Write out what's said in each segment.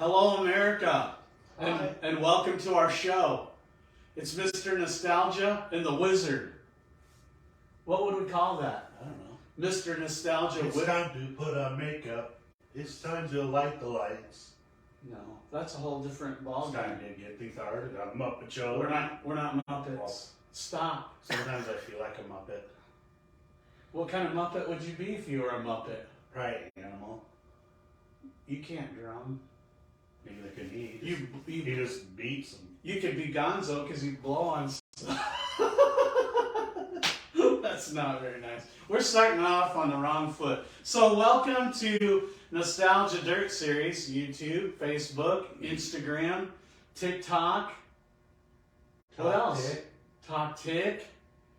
Hello, America, and welcome to our show. It's Mr. Nostalgia and the Wizard. What would we call that? I don't know. Mr. Nostalgia. It's time to put on makeup. It's time to light the lights. No, that's a whole different ball It's game. time to get retarded. I'm Muppet Show. We're not Muppets. Well, Stop. sometimes I feel like a Muppet. What kind of Muppet would you be if you were a Muppet? Right, animal. You can't drum. Neither can he. He He just beats them. You could be Gonzo because you blow on stuff. That's not very nice. We're starting off on the wrong foot. So welcome to Nostalgia Dirt Series, YouTube, Facebook, Instagram, TikTok. What else? Talk Tick.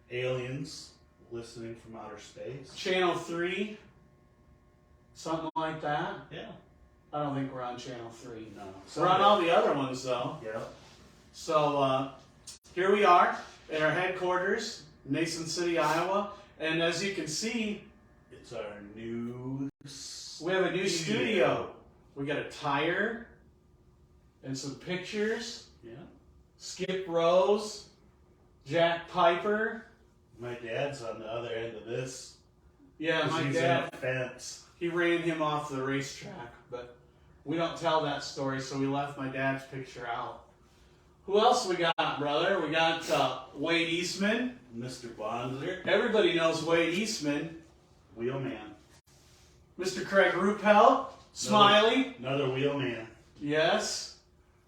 Aliens listening from outer space. Channel 3. Something like that. Yeah. I don't think we're on Channel 3. No. We're on all the other ones, though. Yeah. So here we are at our headquarters, Mason City, Iowa. And as you can see, It's our new we have a new studio. We got a tire and some pictures. Yeah. Skip Rose, Jack Piper. My dad's on the other end of this. Yeah, my He's dad, in a fence. he ran him off the racetrack, but we don't tell that story, so we left my dad's picture out. Who else we got, brother? We got Wade Eastman. Mr. Bonzer. Everybody knows Wade Eastman. Wheelman. Mr. Craig Ruppel. Smiley. Another wheelman. Yes.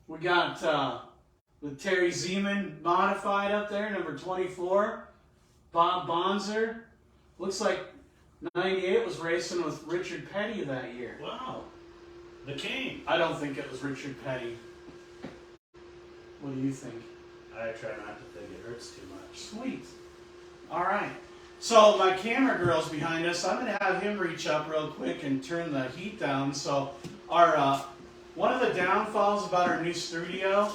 We got the Terry Zeman modified up there, number 24. Bob Bonzer. Looks like 98 was racing with Richard Petty that year. Wow. The king. I don't think it was Richard Petty. What do you think? I try not to think it hurts too much. Sweet. All right. So my camera girl's behind us. I'm going to have him reach up real quick and turn the heat down. So our one of the downfalls about our new studio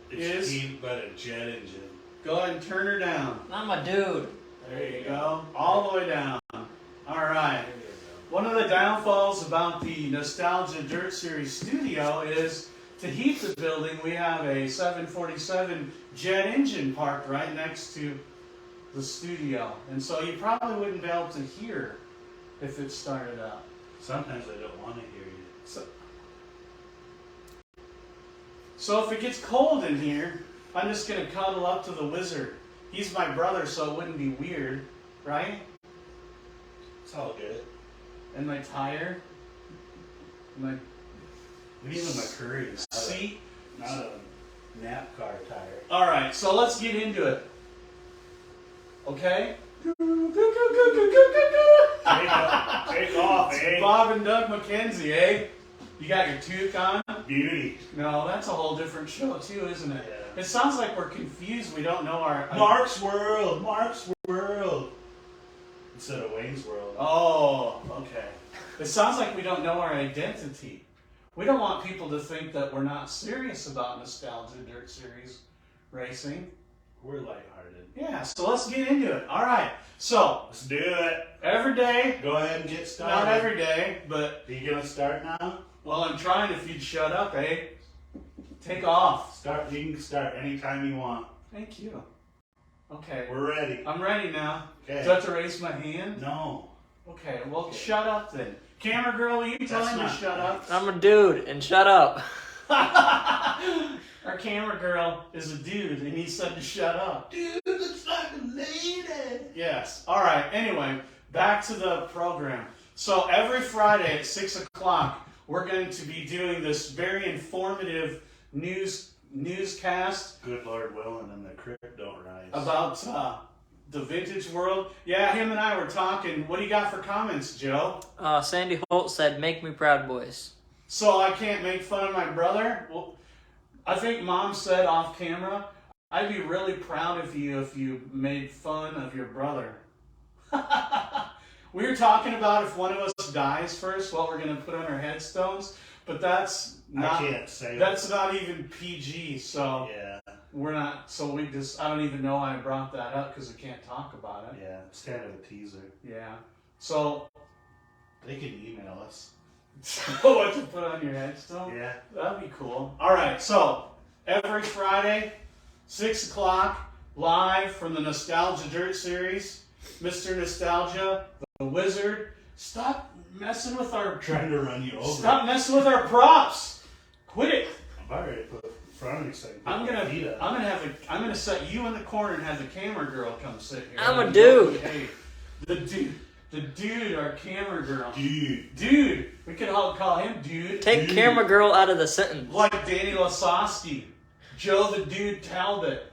It's heated by a jet engine. go ahead and turn her down. I'm a dude. There you go. All the way down. All right. One of the downfalls about the Nostalgia Dirt Series studio is to heat the building, we have a 747 jet engine parked right next to the studio. And so you probably wouldn't be able to hear if it started up. Sometimes I don't want to hear you. So if it gets cold in here, I'm just going to cuddle up to the Wizard. He's my brother, so it wouldn't be weird, right? It's all good. And my tire, my And even my curry is seat. not a nap car tire. All right, so let's get into it. Okay? Take off, eh? Bob and Doug McKenzie, eh? You got your toque on? Beauty. No, that's a whole different show too, isn't it? Yeah. It sounds like we're confused. We don't know our... Mark's World. Mark's World. Instead of Wayne's World. Oh, okay. It sounds like we don't know our identity. We don't want people to think that we're not serious about Nostalgia Dirt Series racing. We're lighthearted. Yeah, so let's get into it. All right. So, Let's do it. every day, Go ahead and get started. not every day, but, Are you going to start now? well, I'm trying if you'd shut up, eh? Take off. Start. You can start anytime you want. Thank you. Okay. We're ready. I'm ready now. Okay. Do I have to raise my hand? No. Okay, well, shut up then. Camera girl, will you tell That's him to not shut up? I'm a dude, and shut up. Our camera girl is a dude, and he said to shut up. Dude, looks like a lady. Yes. All right. Anyway, back to the program. So every Friday at 6 o'clock, we're going to be doing this very informative newscast Good Lord willing, and the creek don't rise. about the vintage world. Yeah, him and I were talking. What do you got for comments, Joe? Sandy Holt said, "Make me proud, boys." So I can't make fun of my brother? Well, I think Mom said off camera, I'd be really proud of you if you made fun of your brother. We were talking about if one of us dies first, what we're going to put on our headstones, but that's not, I can't say that's not even PG, so Yeah. we're not, so we just, I don't even know why I brought that up because we can't talk about it. Yeah. It's kind of a teaser. Yeah. So They can email us. What to put on your headstone? Yeah. That'd be cool. All right, so every Friday, 6 o'clock, live from the Nostalgia Dirt series. Mr. Nostalgia, the wizard. Stop messing with our. Trying to run you over. Stop messing with our props. Quit it. I'm already put front of me so I can put I'm my feet up. I'm gonna set you in the corner and have the camera girl come sit here. I'm a dude. Hey, the dude, our camera girl. Dude. We could all call him dude. Take Dude. camera girl out of the sentence. Like Danny Lasowski, Joe the Dude Talbot.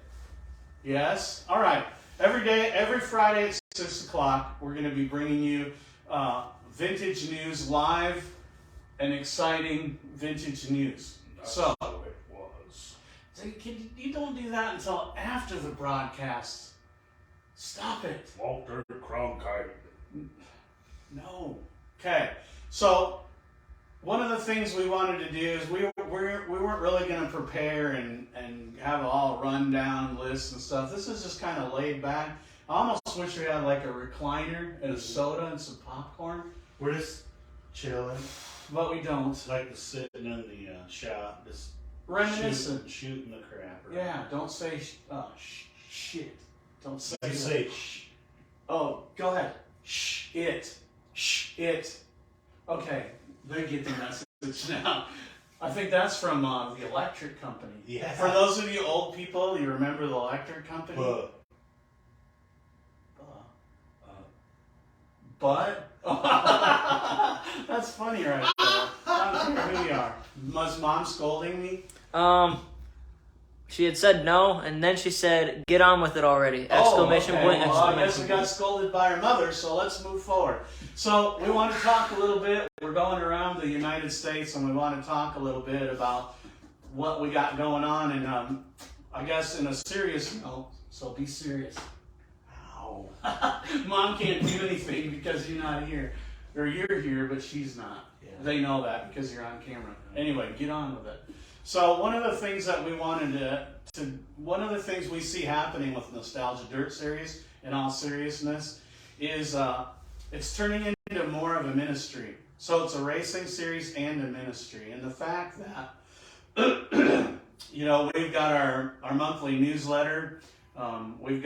Yes? All right. Every Friday at 6 o'clock, we're going to be bringing you vintage news live and exciting vintage news. So, That's the way it was. you don't do that until after the broadcast. Stop it. Walter Cronkite. No. Okay. So, one of the things we wanted to do is we weren't really going to prepare and have all rundown lists and stuff. This is just kind of laid back. I almost wish we had like a recliner and a soda and some popcorn, We're just chilling. but we don't. Like the sitting in the shop, just Reminiscent. shooting the crap. Right? Yeah, don't say shit. Don't say You that. say shh. Oh, go ahead. It. Okay, they get the message now. I think that's from the electric company. Yeah. For those of you old people, you remember the electric company? But? That's funny right there. I don't care who you are. Was mom scolding me? She had said no, and then she said, "Get on with it already!" Exclamation okay. point! Well, I guess Exclamation we got point. scolded by her mother, so let's move forward. So we want to talk a little bit. We're going around the United States, and we want to talk a little bit about what we got going on, and I guess in a serious note. So be serious. Ow. Mom can't do anything because you're not here, or you're here, but she's not. Yeah. They know that because you're on camera. Anyway, get on with it. So one of the things that we wanted one of the things we see happening with Nostalgia Dirt series, in all seriousness, is it's turning into more of a ministry. So it's a racing series and a ministry. And the fact that, we've got our monthly newsletter. We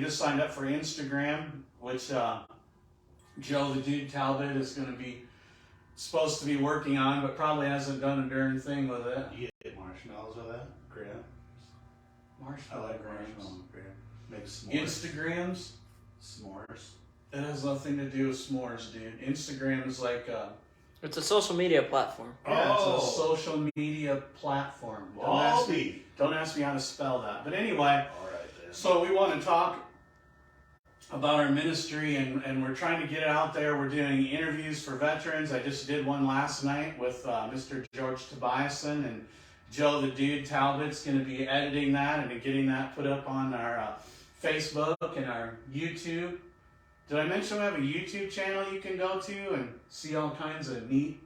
just signed up for Instagram, which Joe the Dude Talbot is going to be supposed to be working on, but probably hasn't done a darn thing with it. You get marshmallows with that? Graham? I Marshmallow like grams. marshmallow Graham. Make s'mores. Instagrams? S'mores. It has nothing to do with s'mores, dude. Instagram is like It's a social media platform. it's Oh. a social media platform. Baldy. Don't ask me how to spell that. But anyway, All right then. so we want to talk about our ministry, and we're trying to get it out there. We're doing interviews for veterans. I just did one last night with Mr. George Tobiason, and Joe the Dude Talbot's going to be editing that and getting that put up on our Facebook and our YouTube. Did I mention we have a YouTube channel you can go to and see all kinds of neat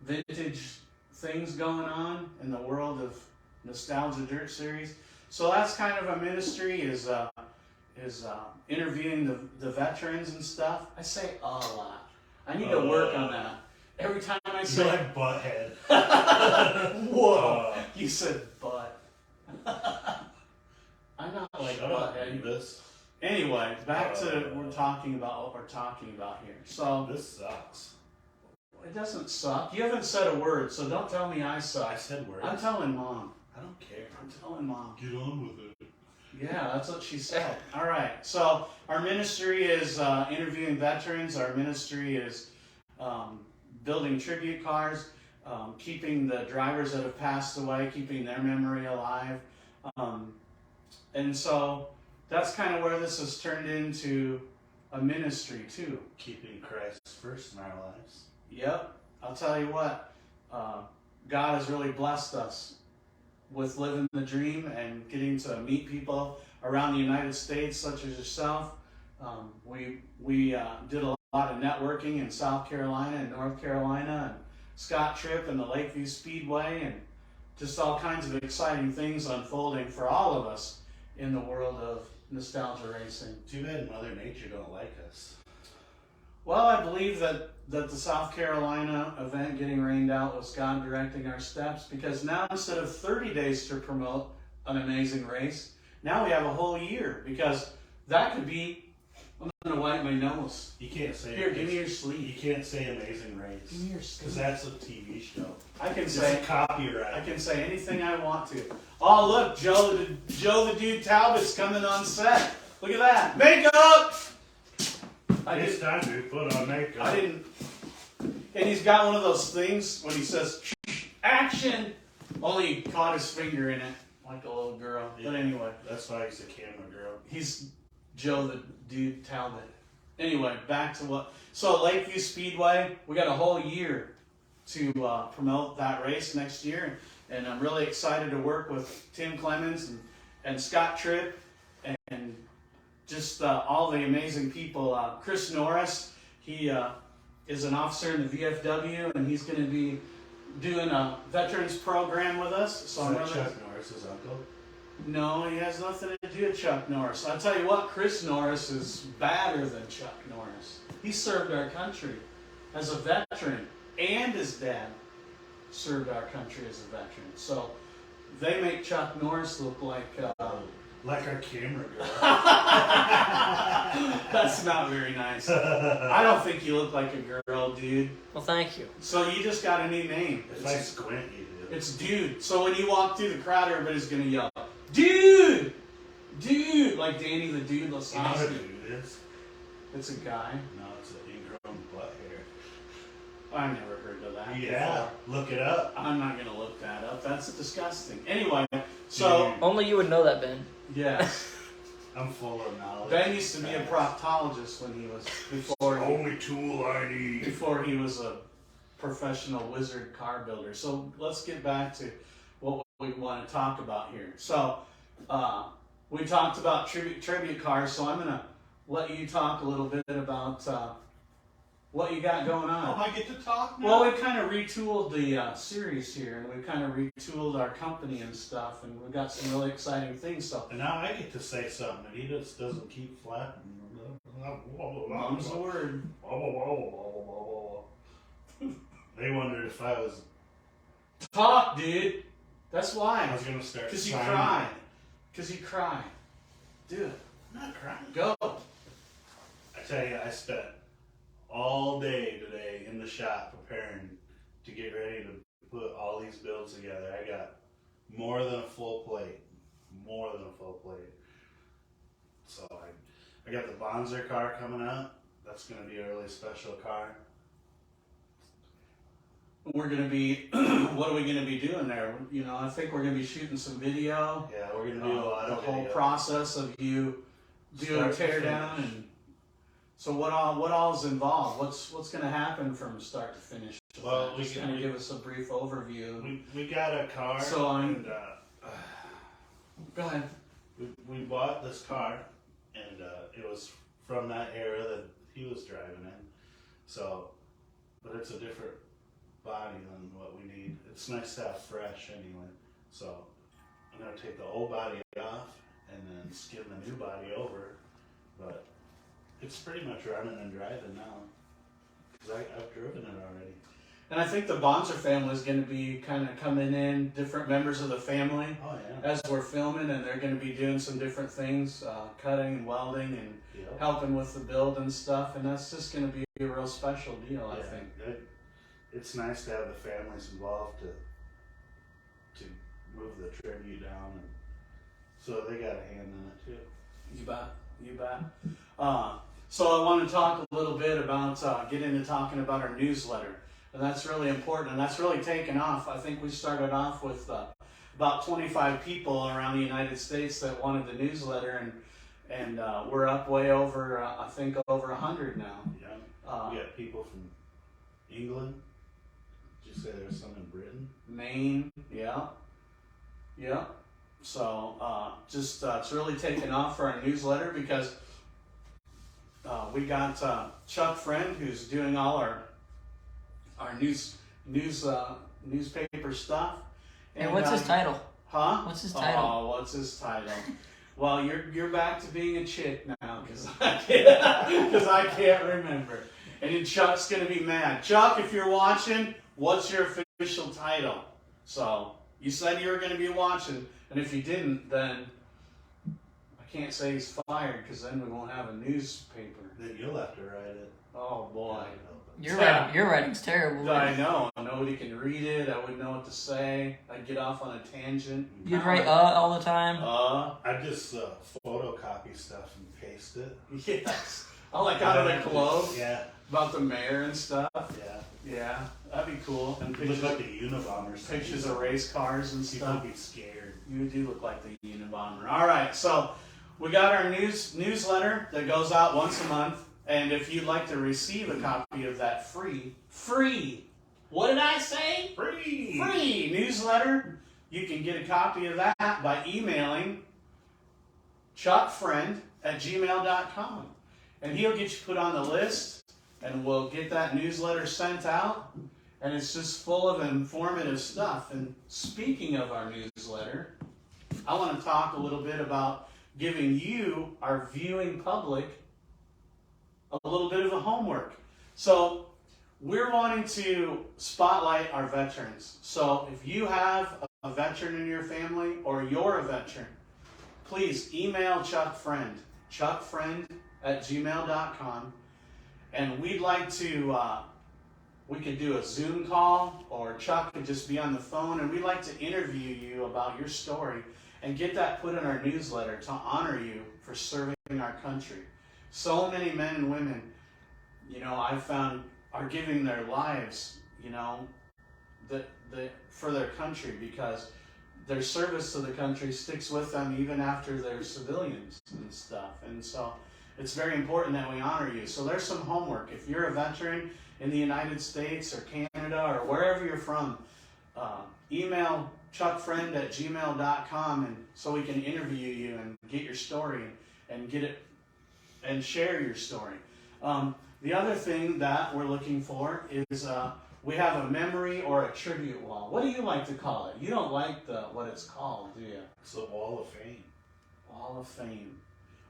vintage things going on in the world of Nostalgia Dirt series? So that's kind of a ministry, is interviewing the veterans and stuff. I say a lot. I need to work on that. Every time I You say, like butthead. whoa, you said butt. I'm not like Shut up, butthead. Beavis. Anyway, back to what we're talking about here. So This sucks. it doesn't suck. You haven't said a word, so don't tell me I I suck. said words. I'm telling Mom. I don't care. I'm telling Mom. Get on with it. Yeah, that's what she said. All right. So our ministry is interviewing veterans. Our ministry is building tribute cars, keeping the drivers that have passed away, keeping their memory alive. And so that's kind of where this has turned into a ministry too. Keeping Christ first in our lives. Yep. I'll tell you what, God has really blessed us with living the dream and getting to meet people around the United States, such as yourself. We did a lot of networking in South Carolina and North Carolina, and Scott Tripp and the Lakeview Speedway, and just all kinds of exciting things unfolding for all of us in the world of nostalgia racing. Too bad Mother Nature don't like us. Well, I believe that the South Carolina event getting rained out was God directing our steps, because now instead of 30 days to promote an amazing race, now we have a whole year, because that could be. I'm gonna wipe my nose. You can't say Here, give me your You sleeve. can't say Amazing Race. Give me your Because sleeve. that's a TV show. I can It's say. a copyright. I can say anything I want to. Oh, look, Joe the Dude Talbot's coming on set. Look at that. Makeup! It's time to put on makeup. I didn't. And he's got one of those things when he says, action! Only he caught his finger in it, like a little girl. But anyway, That's why he's a camera girl. he's Joe the Dude Talbot. Anyway, back to what. So, Lakeview Speedway, we got a whole year to promote that race next year. And I'm really excited to work with Tim Clemens and Scott Tripp and just all the amazing people. Chris Norris, he is an officer in the VFW, and he's going to be doing a veterans program with us. So Is I'm that really Chuck Norris's uncle? no, he has nothing to do with Chuck Norris. I'll tell you what, Chris Norris is badder than Chuck Norris. He served our country as a veteran, and his dad served our country as a veteran. So they make Chuck Norris look like. Like our camera girl. That's not very nice. I don't think you look like a girl, dude. Well, thank you. So you just got a new name. If I squint, you do. It's Dude. So when you walk through the crowd, everybody's gonna yell, Dude! Dude! Like Danny the Dude You know what a Lasowski. dude is? It's a guy. No, it's an ingrown butt hair. I never heard of that Yeah, before. look it up. I'm not gonna look that up. That's disgusting. Anyway, so Dude, Only you would know that, Ben. yes. I'm full of knowledge. Ben used to be a proctologist when he was Only tool I need. before he was a professional wizard car builder. So let's get back to what we want to talk about here. So we talked about tribute cars, so I'm going to let you talk a little bit about what you got going on. I get to talk now? Well, we've kind of retooled the series here, and we've kind of retooled our company and stuff, and we've got some really exciting things. So And now I get to say something, and he just doesn't keep flapping. mom's the word. They wondered if I was. Talk, dude. That's I why. was gonna start. Because you signing. cry. Because you cry. Do it. I'm not crying. Go. I tell you, I spent all day today in the shop preparing to get ready to put all these builds together. I got more than a full plate. More than a full plate. So I got the Bonzer car coming up. That's going to be a really special car. We're going to be, what are we going to be doing there? You know, I think we're going to be shooting some video. Yeah, we're going to do a lot The of whole video. process of you doing Start to tear finish. down. And so what all is involved? What's going to happen from start to finish? Well, we just can- kind of give us a brief overview. We got a car. So I'm- and, Go ahead. we bought this car, and it was from that era that he was driving in. So, but it's a different body than what we need. It's nice to have fresh anyway. So, I'm gonna take the old body off and then skin the new body over. But it's pretty much running and driving now, because I've driven it already. And I think the Bonzer family is going to be kind of coming in, different members of the family. Oh yeah. As we're filming, and they're going to be doing some different things, cutting and welding and Yep. helping with the build and stuff, and that's just going to be a real special deal, I think. It's nice to have the families involved to move the tribute down, and so they got a hand in it too. You bet. So I want to talk a little bit about, get into talking about our newsletter, and that's really important, and that's really taken off. I think we started off with about 25 people around the United States that wanted the newsletter, and we're up way over, I think over 100 now. Yeah. We got people from England. Did you say there was some in Britain? Maine, yeah. So it's really taken off for our newsletter, because we got Chuck Friend, who's doing all our newspaper stuff. And what's his title? Huh? What's his title? Oh, what's his title? Well, you're back to being a chick now, because I can't remember. And then Chuck's going to be mad. Chuck, if you're watching, what's your official title? So, you said you were going to be watching, and if you didn't, then I can't say he's fired, because then we won't have a newspaper. Then you'll have to write it. Oh, boy. Your writing's terrible. I know. Nobody can read it. I wouldn't know what to say. I'd get off on a tangent. You'd write all the time. I just photocopy stuff and paste it. Yes. Oh, like out of the globe? Yeah. About the mayor and stuff? Yeah. Yeah. That'd be cool. And It looks like the Unabomber. pictures of race cars and People stuff. be scared. You do look like the Unabomber. All right, so we got our newsletter that goes out once a month, and if you'd like to receive a copy of that free, what did I say? Free newsletter, you can get a copy of that by emailing chuckfriend@gmail.com, and he'll get you put on the list, and we'll get that newsletter sent out. And it's just full of informative stuff. And speaking of our newsletter, I want to talk a little bit about giving you, our viewing public, a little bit of a homework. So we're wanting to spotlight our veterans. So if you have a veteran in your family or you're a veteran, please email Chuck Friend, chuckfriend@gmail.com. And we'd like to... we could do a Zoom call, or Chuck could just be on the phone, and we'd like to interview you about your story and get that put in our newsletter to honor you for serving our country. So many men and women, I've found are giving their lives, for their country, because their service to the country sticks with them even after they're civilians and stuff. And so it's very important that we honor you. So there's some homework. If you're a veteran in the United States or Canada or wherever you're from, email chuckfriend@gmail.com, and so we can interview you and get your story and get it and share your story. The other thing that we're looking for is we have a memory or a tribute wall. What do you like to call it? You don't like what it's called, do you? It's the Wall of Fame. Wall of Fame.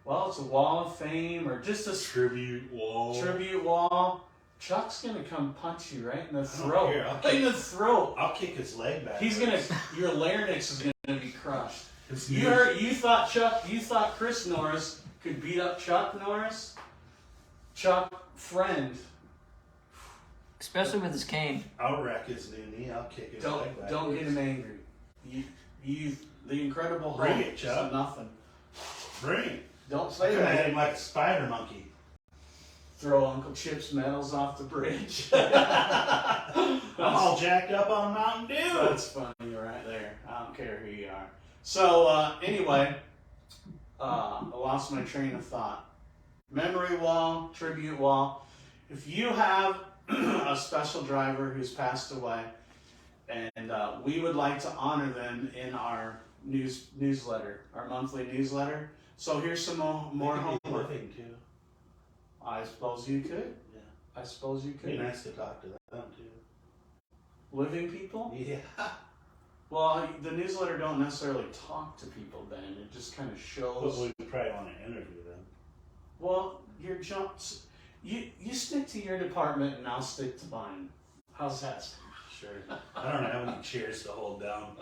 Well, it's a Wall of Fame or just a Tribute wall. Tribute wall. Chuck's gonna come punch you right in the I don't throat. care. In the throat. I'll kick his leg back. Your larynx is gonna be crushed. It's You thought Chris Norris could beat up Chuck Norris? Chuck Friend. Especially with his cane. I'll wreck his new knee. I'll kick his leg back. Don't get him angry. You the Incredible Hulk. Bring it, Chuck. Is nothing. Bring it. Don't I say could have hit that. him like a spider monkey. Throw Uncle Chip's medals off the bridge. I'm all jacked up on Mountain Dew. That's funny right there. I don't care who you are. So anyway, I lost my train of thought. Memory wall, tribute wall. If you have a special driver who's passed away, and we would like to honor them in our newsletter, our monthly newsletter. So here's some more homework. Living too. I suppose you could. Yeah. I suppose you It'd be could. nice to talk to them too. Living people? Yeah. Well, the newsletter don't necessarily talk to people then. It just kind of But shows. we probably want to interview them. Well, your jumps. You stick to your department and I'll stick to mine. How's that? Sure. I don't have any chairs to hold down.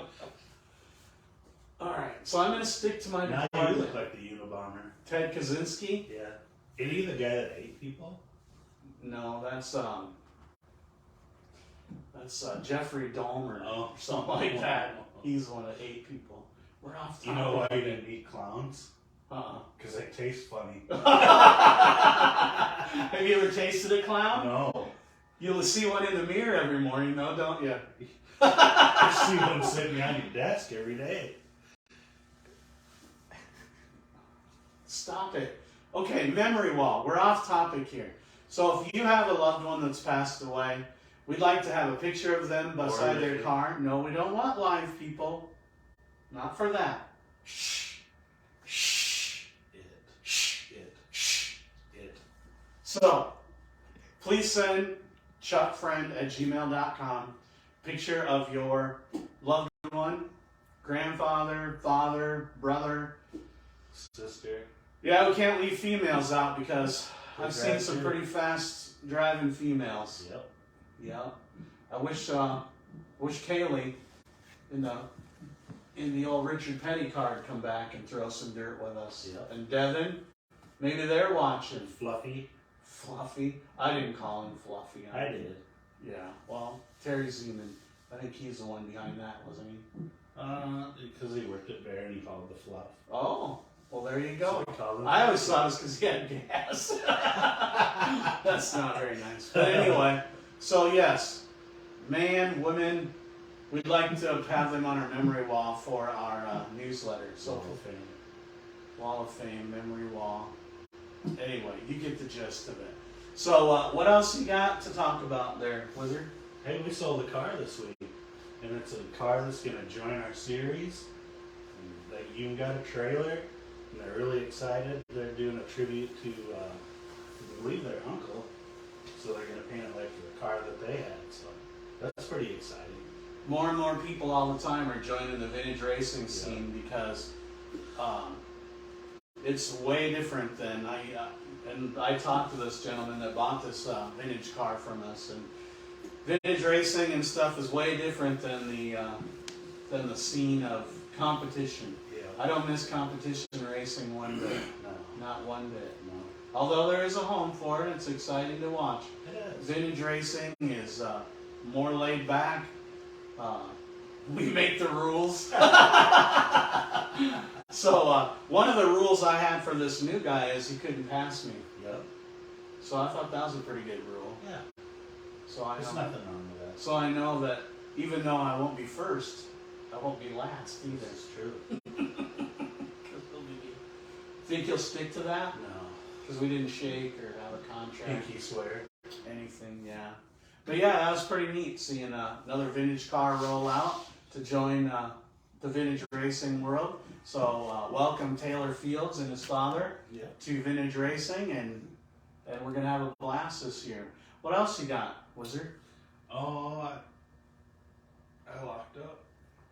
All right. So I'm going to stick to my Now you department. look like the Unabomber. Ted Kaczynski? Yeah. Is he the guy that ate people? No, that's Jeffrey Dahmer Oh. or something like that. He's the one that ate people. We're off topic. You know why you didn't eat clowns? Uh-uh. Because they taste funny. Have you ever tasted a clown? No. You'll see one in the mirror every morning, though, don't you? I see one sitting on your desk every day. Stop it. Okay, memory wall. We're off topic here. So if you have a loved one that's passed away, we'd like to have a picture of them beside their car. No, we don't want live people. Not for that. Shh. Shh. It. So, please send chuckfriend@gmail.com picture of your loved one, grandfather, father, brother. Sister. Yeah, we can't leave females out because I've seen some Gratitude. pretty fast driving females. Yep. Yep. I wish Kaylee in the old Richard Petty car would come back and throw some dirt with us. Yep. And Devin, maybe they're watching. And Fluffy. Fluffy. I didn't call him Fluffy. I did. Yeah. Well, Terry Zeman. I think he's the one behind that, wasn't he? Because he worked at Bear and he called the Fluff. Oh. Well, there you go. So we called him I always thought it was because he had gas. That's not very nice. But anyway, so yes, man, women, we'd like to have them on our memory wall for our newsletter. So Wall of Fame. Wall of Fame, memory wall. Anyway, you get the gist of it. So what else you got to talk about there, Wizard? Hey, we sold a car this week, and it's a car that's going to join our series. And they even got a trailer, and they're really excited. They're doing a tribute to, I believe, their uncle. So they're going to paint it like the car that they had. So that's pretty exciting. More and more people all the time are joining the vintage racing scene because it's way different than I talked to this gentleman that bought this vintage car from us, and vintage racing and stuff is way different than the scene of competition. Yeah. I don't miss competition racing one bit, No. not one bit. No. Although there is a home for it, it's exciting to watch. It is. Vintage racing is more laid back. We make the rules. So one of the rules I had for this new guy is he couldn't pass me. Yep. So I thought that was a pretty good rule. Yeah. So I There's know, nothing wrong with that. so I know that even though I won't be first, I won't be last either. That's true. Think you'll stick to that? No. Because we didn't shake or have a contract. Pinky swear. Anything, yeah. But yeah, that was pretty neat seeing another vintage car roll out to join the vintage racing world. So welcome Taylor Fields and his father Yeah. to vintage racing, and we're gonna have a blast this year. What else you got, Wizard? Oh, I locked up.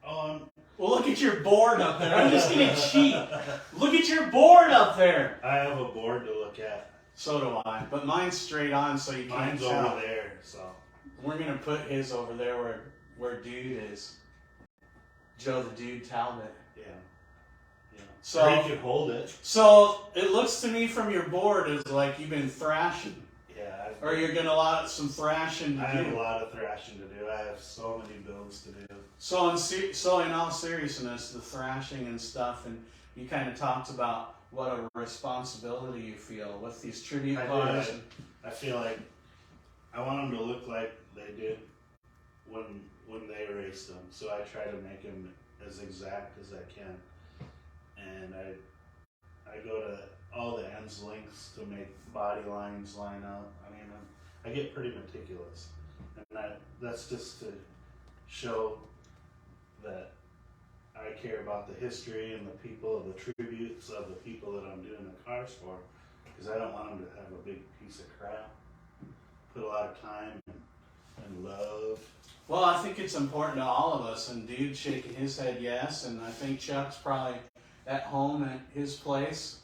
Oh, Well, look at your board up there. I'm just gonna cheat. Look at your board up there. I have a board to look at. So do I, but mine's straight on, so you can't Mine's tell. over there, so. We're gonna put his over there where Dude is. Joe the Dude Talbot. Yeah. Yeah. So- Or you could hold it. So it looks to me from your board as like you've been thrashing, Yeah. or you're gonna lot some thrashing I to have a do. lot of thrashing to do. I have so many builds to do. So in all seriousness, the thrashing and stuff, and you kind of talked about what a responsibility you feel with these tribute I do, cars. I feel like I want them to look like they did when they raced them. So I try to make them as exact as I can, and I go to all the ends lengths to make body lines line up. I mean, I get pretty meticulous, and that's just to show that I care about the history and the people, the tributes of the people that I'm doing the cars for, because I don't want them to have a big piece of crap. Put a lot of time and love. Well, I think it's important to all of us, and Dude shaking his head yes, and I think Chuck's probably at home at his place,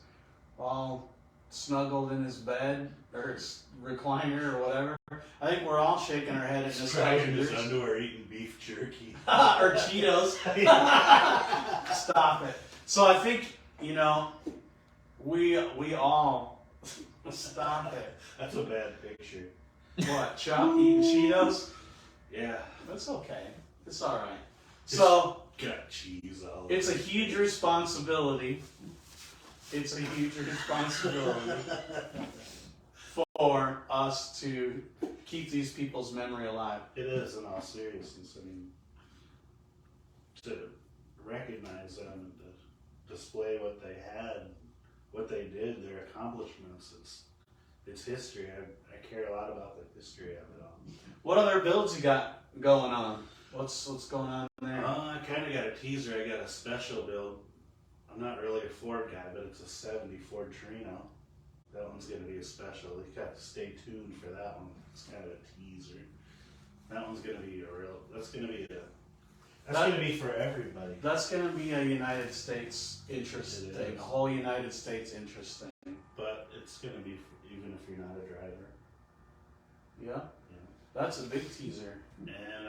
all snuggled in his bed or his recliner or whatever. I think we're all shaking our head at He's this crying in his underwear eating beef jerky. or Cheetos. Stop it. So I think, we all stop it. That's a bad picture. What, Chuck eating Cheetos? Yeah. That's okay. It's all right. So Got cheese all over. it's a huge responsibility. It's a huge responsibility for us to keep these people's memory alive. It is, in all seriousness. I mean, to recognize them and to display what they had, what they did, their accomplishments. It's history. I care a lot about the history of it all. What other builds you got going on? What's going on there? I kind of got a teaser. I got a special build. I'm not really a Ford guy, but it's a 70 Ford Torino. That one's going to be a special. You got to stay tuned for that one. It's kind of a teaser. That one's going to be that's going to be for everybody. That's going to be a United States interest It thing, is. a whole United States interest thing. But it's going to be even if you're not a driver. Yeah. That's a big teaser. And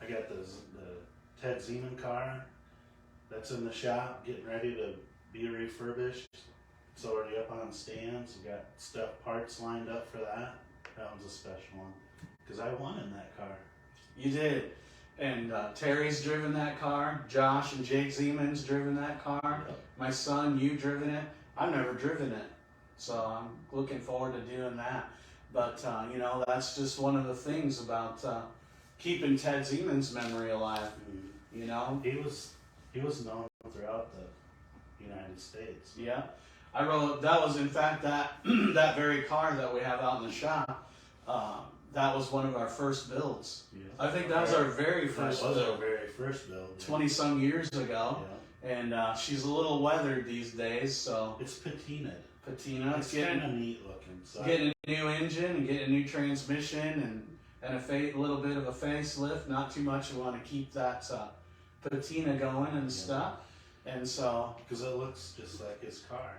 I got the Ted Zeman car that's in the shop, getting ready to be refurbished. It's already up on stands. We got parts lined up for that. That one's a special one because I won in that car. You did. And Terry's driven that car. Josh and Jake Zeman's driven that car. Yep. My son, you've driven it. I've never driven it. So I'm looking forward to doing that. But, you know, that's just one of the things about keeping Ted Zeman's memory alive. You know? He was known throughout the United States. Yeah. I wrote, that was in fact that, that very car that we have out in the shop. That was one of our first builds. Yeah. I think that was our very first That was our build. very first build. 20-some years ago. Yeah. And she's a little weathered these days, so It's patinaed. patina. It's kind of neat looking. So Getting a new engine and getting a new transmission and a little bit of a facelift. Not too much. We want to keep that patina going and stuff. And so because it looks just like his car.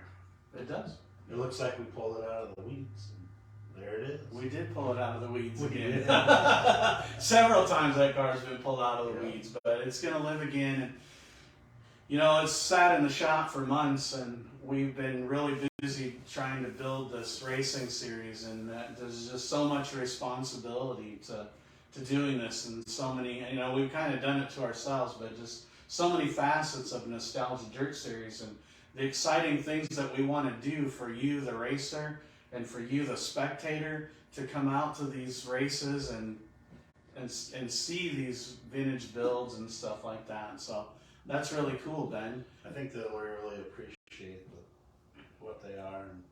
it does. It looks like we pulled it out of the weeds. And there it is. We did pull it out of the weeds We again. did. Several times that car's been pulled out of the Yeah. weeds, but it's going to live again. And, you know, it's sat in the shop for months, and we've been really busy trying to build this racing series, and there's just so much responsibility to doing this, and so many, you know, we've kind of done it to ourselves, but just so many facets of Nostalgia Dirt Series, and the exciting things that we want to do for you, the racer, and for you, the spectator, to come out to these races and see these vintage builds and stuff like that. So that's really cool, Ben. I think that we really appreciate what they are. And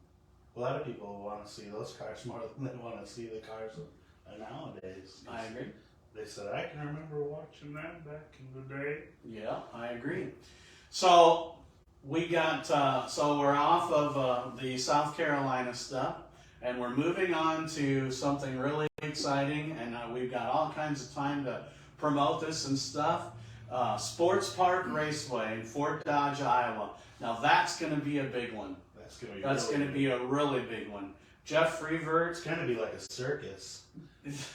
a lot of people want to see those cars more than they want to see the cars of nowadays. I agree. They said, I can remember watching that back in the day. Yeah, I agree. So we got, so we're off of the South Carolina stuff, and we're moving on to something really exciting, and we've got all kinds of time to promote this and stuff. Sports Park Raceway in Fort Dodge, Iowa. Now that's going to be a big one. That's going to be a really big one. Jeff Freevert. It's going to be like a circus.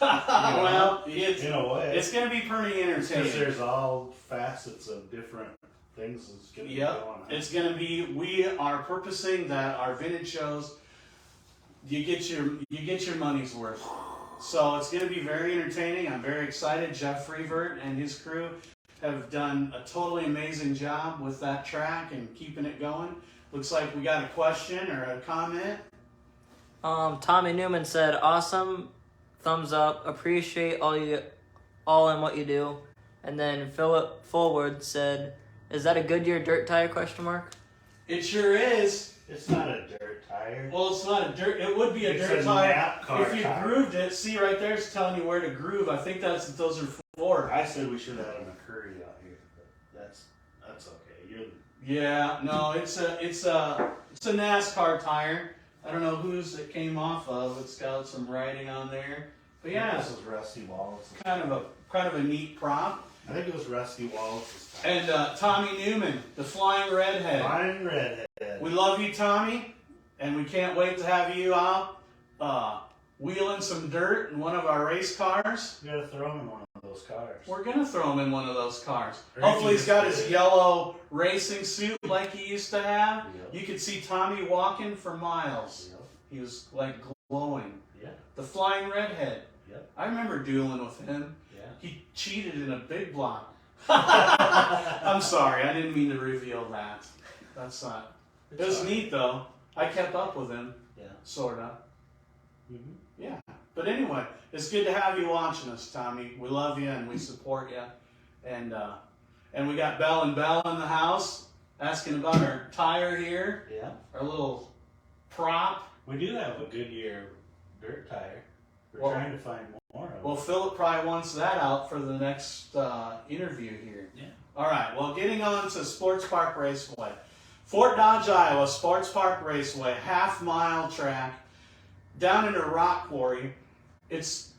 Well, in a way. it's going to be pretty Because entertaining. there's all facets of different things that's going to be going on. It's going to be, we are purposing that our vintage shows, you get your money's worth. So it's going to be very entertaining. I'm very excited. Jeff Freevert and his crew have done a totally amazing job with that track and keeping it going. Looks like we got a question or a comment. Tommy Newman said, "Awesome, thumbs up. Appreciate all in what you do." And then Philip Forward said, "Is that a Goodyear dirt tire?" Question mark. It sure is. It's not a dirt tire. Well, it's not a dirt. It would be a It's dirt a tire nap car if you tire. grooved it. See right there, it's telling you where to groove. I think those are for. I said we should have had a McCurry out here, but that's okay. Yeah, no, it's a NASCAR tire. I don't know whose it came off of. It's got some writing on there, but yeah, This is Rusty Wallace. kind of a neat prop. I think it was Rusty Wallace's tire. And Tommy Newman, the Flying Redhead. Flying Redhead. We love you, Tommy, and we can't wait to have you out wheeling some dirt in one of our race cars. We gotta throw him in one of those cars. We're gonna throw him in one of those cars. Or Hopefully you he's can got just his fit it. yellow racing suit like he used to have. Yep. You could see Tommy walking for miles. Yep. He was like glowing. Yeah. The Flying Redhead. Yep. I remember dueling with him. Yeah. He cheated in a big block. I'm sorry, I didn't mean to reveal that. That's not. It was neat though. I kept up with him, Yeah. sorta. Mm-hmm. Yeah. But anyway, it's good to have you watching us, Tommy. We love you and we support you. And we got Bell and Bell in the house asking about our tire here, Yeah. our little prop. We do have a Goodyear dirt tire. We're Well- trying to find more of them. Well, Philip probably wants that out for the next interview here. Yeah. All right. Well, getting on to Sports Park Raceway. Fort Dodge, Iowa, Sports Park Raceway, half-mile track down in a rock quarry. It's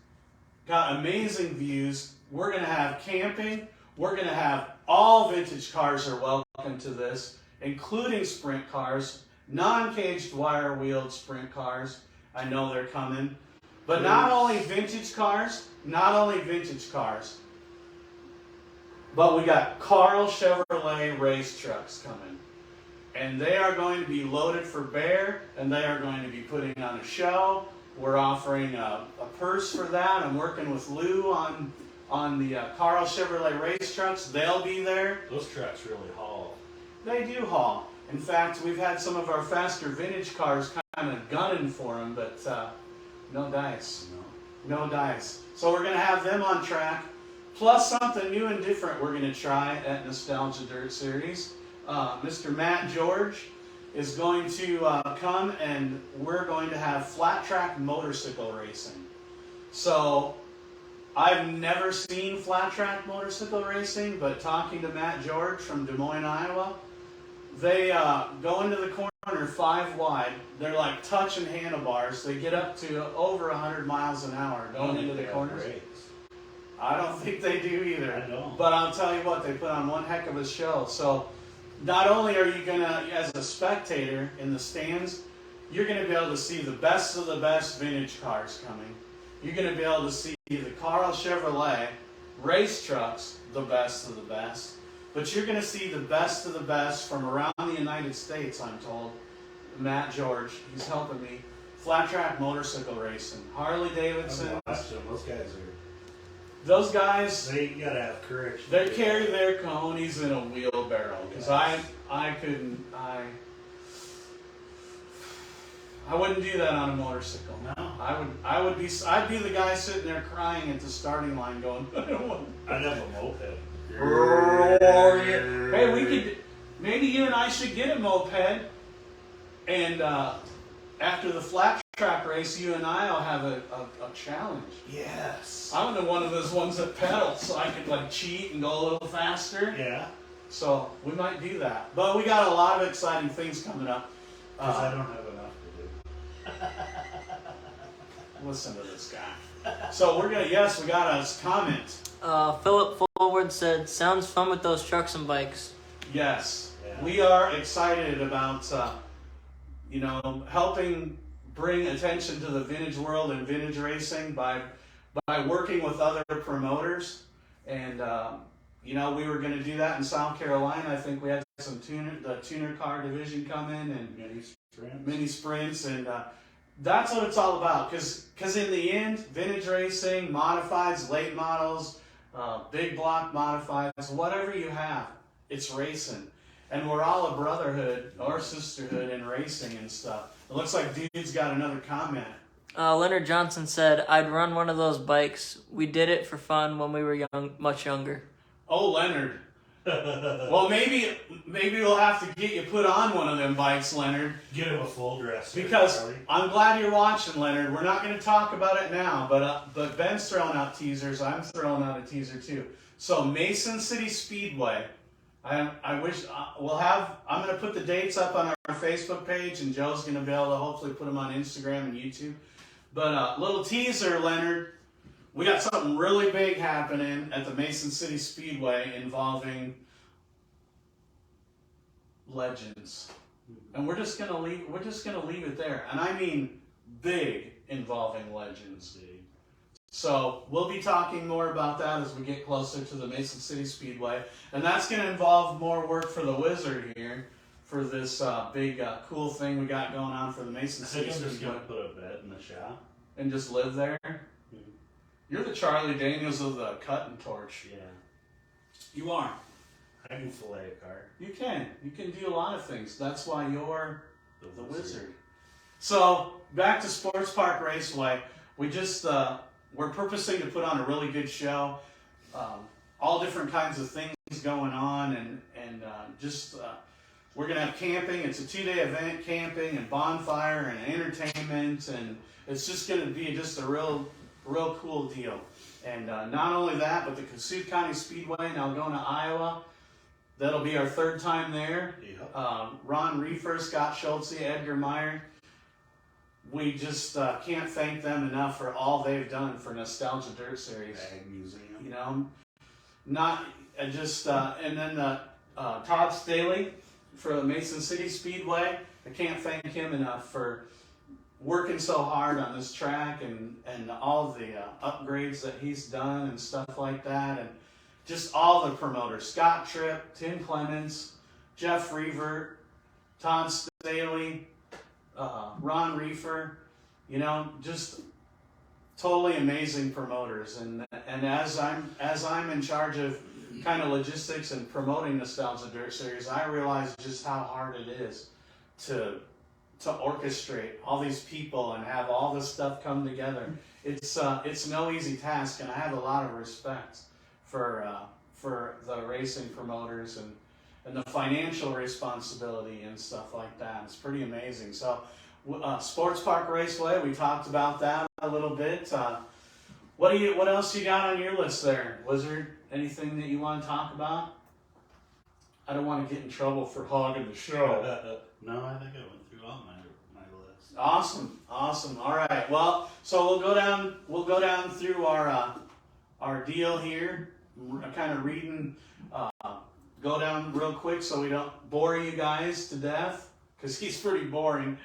got amazing views. We're going to have camping. We're going to have all vintage cars are welcome to this, including sprint cars, non-caged wire-wheeled sprint cars. I know they're coming. But not only vintage cars, but we got Carl Chevrolet race trucks coming. And they are going to be loaded for bear, and they are going to be putting on a show. We're offering a purse for that. I'm working with Lou on the Carl Chevrolet race trucks. They'll be there. Those trucks really haul. They do haul. In fact, we've had some of our faster vintage cars kind of gunning for them, but no dice. No dice. So we're going to have them on track. Plus something new and different we're going to try at Nostalgia Dirt Series. Mr. Matt George is going to come, and we're going to have flat track motorcycle racing. So I've never seen flat track motorcycle racing, but talking to Matt George from Des Moines, Iowa, they go into the corner 5 wide. They're like touching handlebars. They get up to over 100 miles an hour going into the corners. I don't think they do either. I don't. But I'll tell you what, they put on one heck of a show. So not only are you going to, as a spectator in the stands, you're going to be able to see the best of the best vintage cars coming. You're going to be able to see the Carl Chevrolet race trucks, the best of the best. But you're going to see the best of the best from around the United States, I'm told. Matt George, he's helping me. Flat track motorcycle racing. Harley Davidson. Those guys are... Those guys, They gotta have courage. they carry their cojones in a wheelbarrow. Because I wouldn't do that on a motorcycle. No. I'd be the guy sitting there crying at the starting line going, I don't want I'd have a moped. Hey, we could, maybe you and I should get a moped, and after the flat track race, you and I will have a challenge. Yes. I want one of those ones that pedals, so I could like cheat and go a little faster. Yeah. So we might do that. But we got a lot of exciting things coming up. Because I don't have enough to do. Listen to this guy. So we're gonna, yes, we got a comment. Philip Forward said, "Sounds fun with those trucks and bikes." Yes, Yeah. we are excited about helping bring attention to the vintage world and vintage racing by working with other promoters. And we were going to do that in South Carolina. I think we had the tuner car division come in and mini sprints, and that's what it's all about. Because in the end, vintage racing, modifieds, late models, big block modifieds, whatever you have, it's racing. And we're all a brotherhood or sisterhood in racing and stuff. It looks like dude's got another comment. Leonard Johnson said, "I'd run one of those bikes. We did it for fun when we were much younger." Oh, Leonard. Well, maybe we'll have to get you put on one of them bikes, Leonard. Get him a full dress. Because Charlie. I'm glad you're watching, Leonard. We're not going to talk about it now, but Ben's throwing out teasers. I'm throwing out a teaser too. So Mason City Speedway. I wish we'll have. I'm going to put the dates up on our Facebook page, and Joe's going to be able to hopefully put them on Instagram and YouTube. But little teaser, Leonard. We got something really big happening at the Mason City Speedway involving legends, and we're just gonna leave it there. And I mean big, involving legends. So we'll be talking more about that as we get closer to the Mason City Speedway, and that's going to involve more work for the Wizard here for this big cool thing we got going on for the Mason I City think I'm just Speedway, gonna put a bed in the shop. and just live there. You're the Charlie Daniels of the cut and torch. Yeah. You are. I can fillet a car. You can do a lot of things. That's why you're the Wizard. So back to Sports Park Raceway. We just we're purposing to put on a really good show. All different kinds of things going on, and we're gonna have camping. It's a 2-day event, camping and bonfire and entertainment, and it's just gonna be just a real cool deal. And not only that, but the Kasuth County Speedway in Algona, Iowa. That'll be our 3rd time there. Yep. Ron Reefer, Scott Schultze, Edgar Meyer. We just can't thank them enough for all they've done for Nostalgia Dirt Series. Ag Museum. You know, and then Todd Staley for the Mason City Speedway. I can't thank him enough for working so hard on this track and all the upgrades that he's done and stuff like that, and just all the promoters, Scott Tripp, Tim Clements, Jeff Reavert, Todd Staley, Ron Reefer, you know, just totally amazing promoters. And as I'm in charge of kind of logistics and promoting Nostalgia Dirt Series, I realize just how hard it is to orchestrate all these people and have all this stuff come together. It's no easy task, and I have a lot of respect for the racing promoters and the financial responsibility and stuff like that. It's pretty amazing. So, Sports Park Raceway, we talked about that a little bit. What else you got on your list there, Wizard? Anything that you want to talk about? I don't want to get in trouble for hogging the show. No, I think I went through all my list. Awesome. All right. Well, so we'll go down through our deal here. Kind of reading. Go down real quick so we don't bore you guys to death, because he's pretty boring,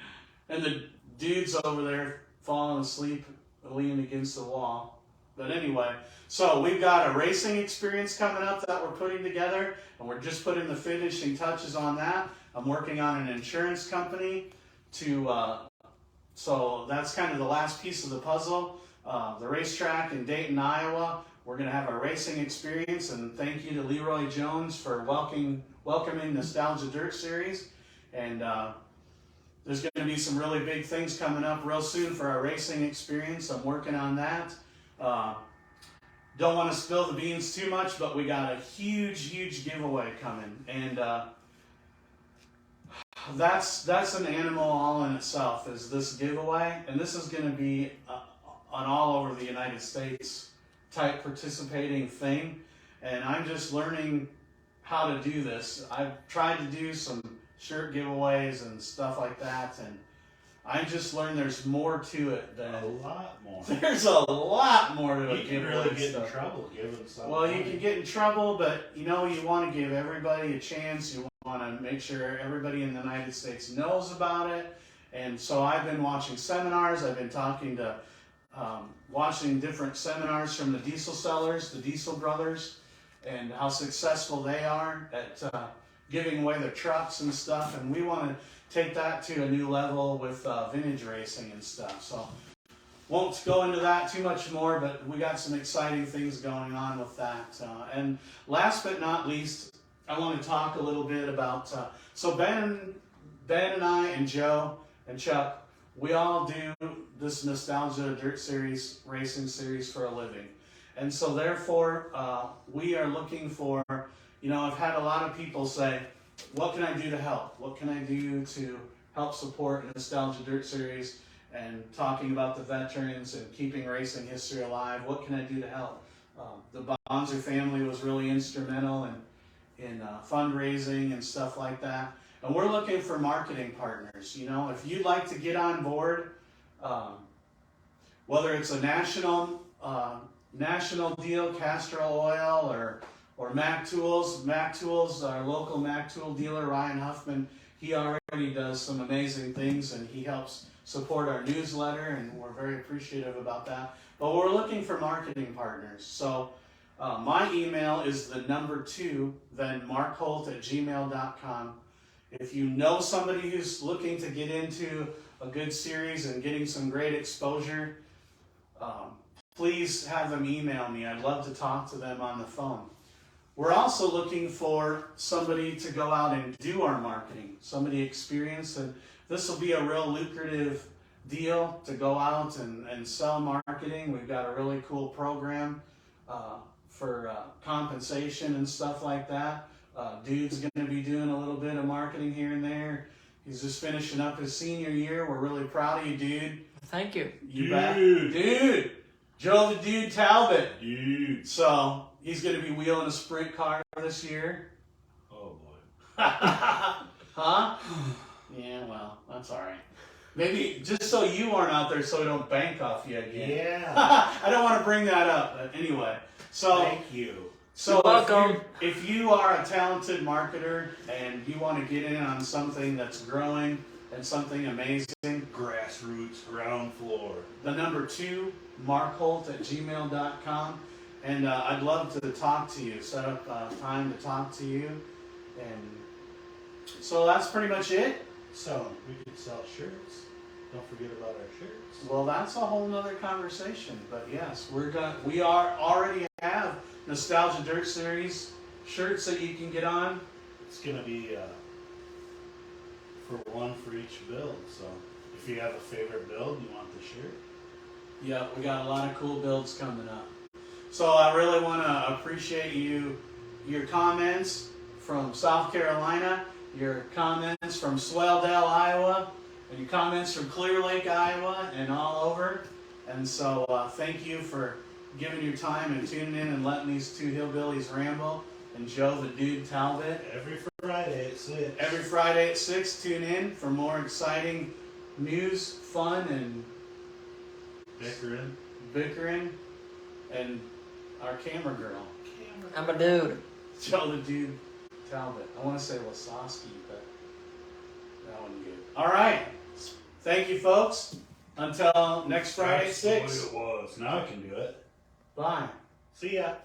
and the dude's over there falling asleep, leaning against the wall. But anyway, so we've got a racing experience coming up that we're putting together, and we're just putting the finishing touches on that. I'm working on an insurance company so that's kind of the last piece of the puzzle. The racetrack in Dayton, Iowa. We're going to have a racing experience, and thank you to Leroy Jones for welcoming Nostalgia Dirt Series. And there's going to be some really big things coming up real soon for our racing experience. I'm working on that. Don't want to spill the beans too much, but we got a huge giveaway coming, and that's an animal all in itself, is this giveaway. And this is going to be an all over the United States type participating thing, and I'm just learning how to do this. I've tried to do some shirt giveaways and stuff like that, and I just learned there's more to it than A lot more. There's a lot more to it. You can really get in trouble giving something. Well, you can get in trouble, but you know, you want to give everybody a chance. You want to make sure everybody in the United States knows about it. And so I've been watching seminars. I've been talking to watching different seminars from the Diesel sellers, the Diesel brothers, and how successful they are at giving away their trucks and stuff. And we want to take that to a new level with vintage racing and stuff. So won't go into that too much more, but we got some exciting things going on with that. And last but not least, I want to talk a little bit about, so Ben and I and Joe and Chuck, we all do this Nostalgia Dirt Series racing series for a living. And so therefore, we are looking for, you know, I've had a lot of people say, what can I do to help? What can I do to help support Nostalgia Dirt Series and talking about the veterans and keeping racing history alive? What can I do to help? The Bonzer family was really instrumental in fundraising and stuff like that. And we're looking for marketing partners. You know, if you'd like to get on board, whether it's a national deal, Castrol Oil, or Mac Tools. Mac Tools, our local Mac Tool dealer, Ryan Huffman, he already does some amazing things, and he helps support our newsletter, and we're very appreciative about that. But we're looking for marketing partners. So my email is the number 2, then markholt@gmail.com. If you know somebody who's looking to get into a good series and getting some great exposure, please have them email me. I'd love to talk to them on the phone. We're also looking for somebody to go out and do our marketing, somebody experienced, and this will be a real lucrative deal to go out and sell marketing. We've got a really cool program for compensation and stuff like that. Dude's going to be doing a little bit of marketing here and there. He's just finishing up his senior year. We're really proud of you, dude. Thank you. You bet. Dude! Joe the Dude Talbot. Dude. So, he's going to be wheeling a sprint car this year. Oh, boy. Huh? Yeah, well, that's all right. Maybe just so you aren't out there so we don't bank off you again. Yeah. I don't want to bring that up, but anyway. So, Thank you. So You're welcome. if you are a talented marketer and you want to get in on something that's growing, and something amazing, Grassroots, ground floor. the number 2, markholt@gmail.com. And I'd love to talk to you, set up time to talk to you. And so that's pretty much it. So we could sell shirts. Don't forget about our shirts. Well, that's a whole nother conversation. But yes, we already have Nostalgia Dirt Series shirts that you can get on. It's gonna be for one for each build. So if you have a favorite build, you want the shirt. Yeah, we got a lot of cool builds coming up. So I really want to appreciate your comments from South Carolina, your comments from Swelldale, Iowa, and your comments from Clear Lake, Iowa, and all over. And so thank you for giving your time and tuning in and letting these two hillbillies ramble. And Joe the Dude Talbot. Every Friday at 6. Every Friday at 6, tune in for more exciting news, fun, and bickering, and our camera girl, I'm a dude. Joe the Dude Talbot. I want to say Wasowski, but that wasn't good. All right. Thank you, folks. Until next Friday at 6. That's the way it was. Now I can do it. Bye. See ya.